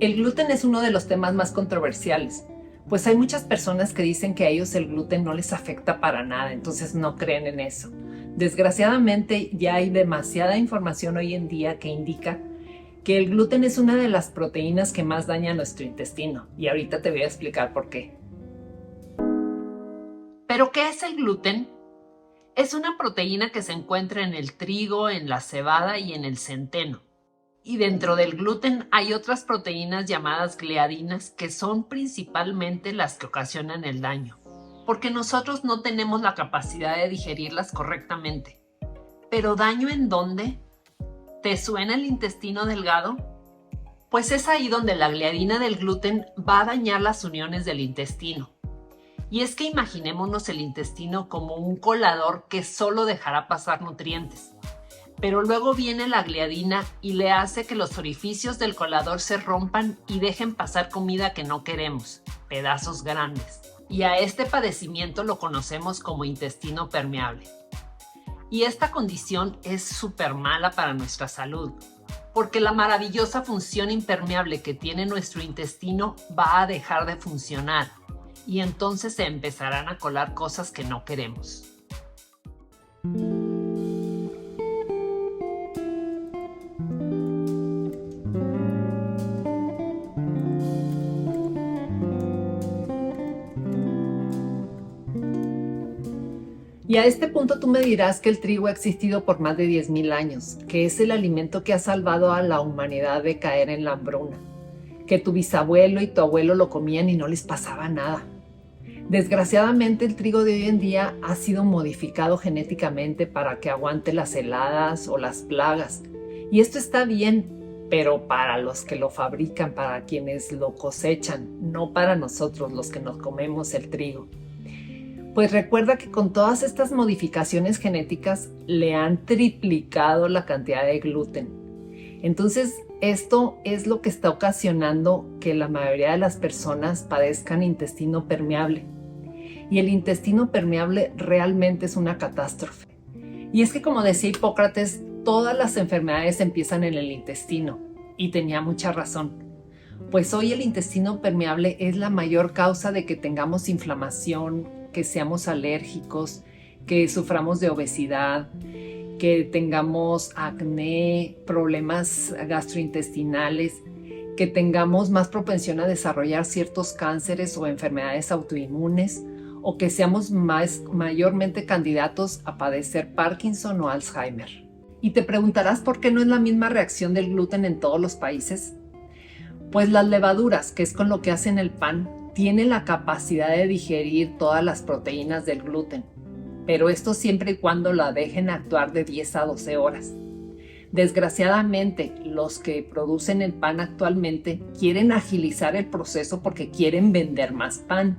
El gluten es uno de los temas más controversiales, pues hay muchas personas que dicen que a ellos el gluten no les afecta para nada, entonces no creen en eso. Desgraciadamente ya hay demasiada información hoy en día que indica que el gluten es una de las proteínas que más daña nuestro intestino, y ahorita te voy a explicar por qué. ¿Pero qué es el gluten? Es una proteína que se encuentra en el trigo, en la cebada y en el centeno. Y dentro del gluten hay otras proteínas llamadas gliadinas que son principalmente las que ocasionan el daño, porque nosotros no tenemos la capacidad de digerirlas correctamente. ¿Pero daño en dónde? ¿Te suena el intestino delgado? Pues es ahí donde la gliadina del gluten va a dañar las uniones del intestino. Y es que imaginémonos el intestino como un colador que solo dejará pasar nutrientes. Pero luego viene la gliadina y le hace que los orificios del colador se rompan y dejen pasar comida que no queremos, pedazos grandes. Y a este padecimiento lo conocemos como intestino permeable. Y esta condición es súper mala para nuestra salud, porque la maravillosa función impermeable que tiene nuestro intestino va a dejar de funcionar y entonces se empezarán a colar cosas que no queremos. Y a este punto tú me dirás que el trigo ha existido por más de 10,000 años, que es el alimento que ha salvado a la humanidad de caer en la hambruna, que tu bisabuelo y tu abuelo lo comían y no les pasaba nada. Desgraciadamente el trigo de hoy en día ha sido modificado genéticamente para que aguante las heladas o las plagas. Y esto está bien, pero para los que lo fabrican, para quienes lo cosechan, no para nosotros los que nos comemos el trigo. Pues recuerda que con todas estas modificaciones genéticas le han triplicado la cantidad de gluten. Entonces, esto es lo que está ocasionando que la mayoría de las personas padezcan intestino permeable. Y el intestino permeable realmente es una catástrofe. Y es que, como decía Hipócrates, todas las enfermedades empiezan en el intestino. Y tenía mucha razón. Pues hoy el intestino permeable es la mayor causa de que tengamos inflamación, que seamos alérgicos, que suframos de obesidad, que tengamos acné, problemas gastrointestinales, que tengamos más propensión a desarrollar ciertos cánceres o enfermedades autoinmunes, o que seamos mayormente candidatos a padecer Parkinson o Alzheimer. Y te preguntarás por qué no es la misma reacción del gluten en todos los países. Pues las levaduras, que es con lo que hacen el pan, tienen la capacidad de digerir todas las proteínas del gluten, pero esto siempre y cuando la dejen actuar de 10 a 12 horas. Desgraciadamente, los que producen el pan actualmente quieren agilizar el proceso porque quieren vender más pan.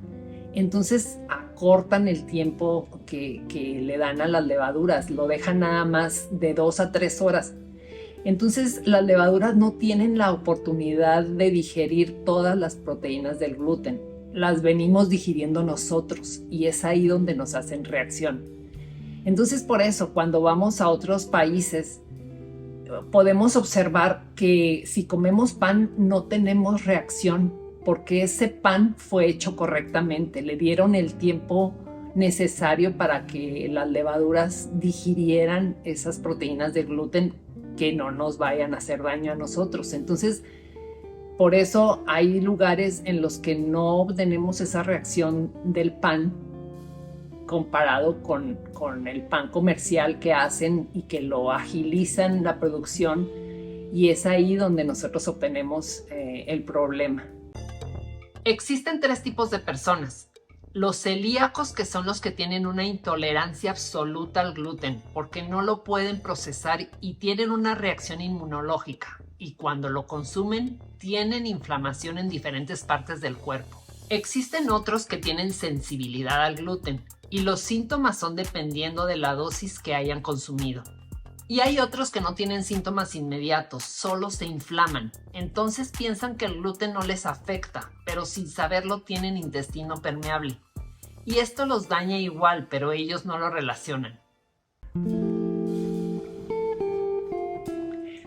Entonces acortan el tiempo que le dan a las levaduras, lo dejan nada más de 2 a 3 horas. Entonces las levaduras no tienen la oportunidad de digerir todas las proteínas del gluten. Las venimos digiriendo nosotros y es ahí donde nos hacen reacción. Entonces por eso cuando vamos a otros países podemos observar que si comemos pan no tenemos reacción porque ese pan fue hecho correctamente. Le dieron el tiempo necesario para que las levaduras digirieran esas proteínas de gluten que no nos vayan a hacer daño a nosotros. Entonces, por eso hay lugares en los que no obtenemos esa reacción del pan comparado con el pan comercial que hacen y que lo agilizan la producción, y es ahí donde nosotros obtenemos el problema. Existen 3 tipos de personas. Los celíacos, que son los que tienen una intolerancia absoluta al gluten porque no lo pueden procesar y tienen una reacción inmunológica, y cuando lo consumen tienen inflamación en diferentes partes del cuerpo. Existen otros que tienen sensibilidad al gluten y los síntomas son dependiendo de la dosis que hayan consumido. Y hay otros que no tienen síntomas inmediatos, solo se inflaman. Entonces piensan que el gluten no les afecta, pero sin saberlo tienen intestino permeable. Y esto los daña igual, pero ellos no lo relacionan.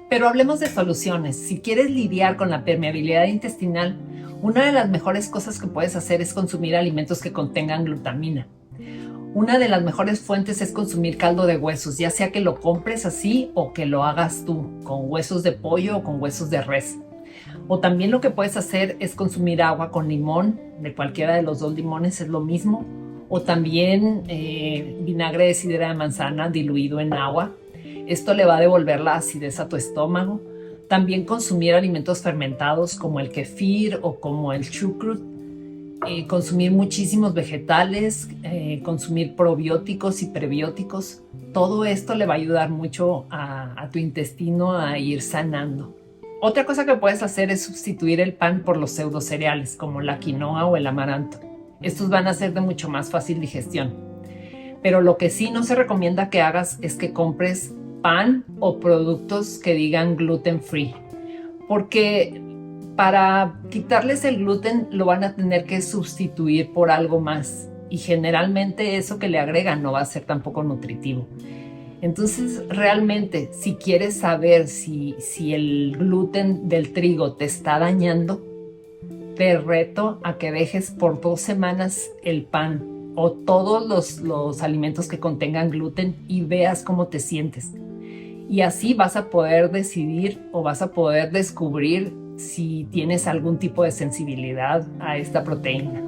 Pero hablemos de soluciones. Si quieres lidiar con la permeabilidad intestinal, una de las mejores cosas que puedes hacer es consumir alimentos que contengan glutamina. Una de las mejores fuentes es consumir caldo de huesos, ya sea que lo compres así o que lo hagas tú, con huesos de pollo o con huesos de res. O también lo que puedes hacer es consumir agua con limón, de cualquiera de los dos limones es lo mismo. O también vinagre de sidra de manzana diluido en agua. Esto le va a devolver la acidez a tu estómago. También consumir alimentos fermentados como el kefir o como el chucrut. Consumir muchísimos vegetales, consumir probióticos y prebióticos. Todo esto le va a ayudar mucho a tu intestino a ir sanando. Otra cosa que puedes hacer es sustituir el pan por los pseudocereales como la quinoa o el amaranto. Estos van a ser de mucho más fácil digestión. Pero lo que sí no se recomienda que hagas es que compres pan o productos que digan gluten free, porque para quitarles el gluten lo van a tener que sustituir por algo más y generalmente eso que le agregan no va a ser tampoco nutritivo. Entonces, realmente, si quieres saber si el gluten del trigo te está dañando, te reto a que dejes por 2 semanas el pan o todos los alimentos que contengan gluten y veas cómo te sientes. Y así vas a poder decidir o vas a poder descubrir si tienes algún tipo de sensibilidad a esta proteína.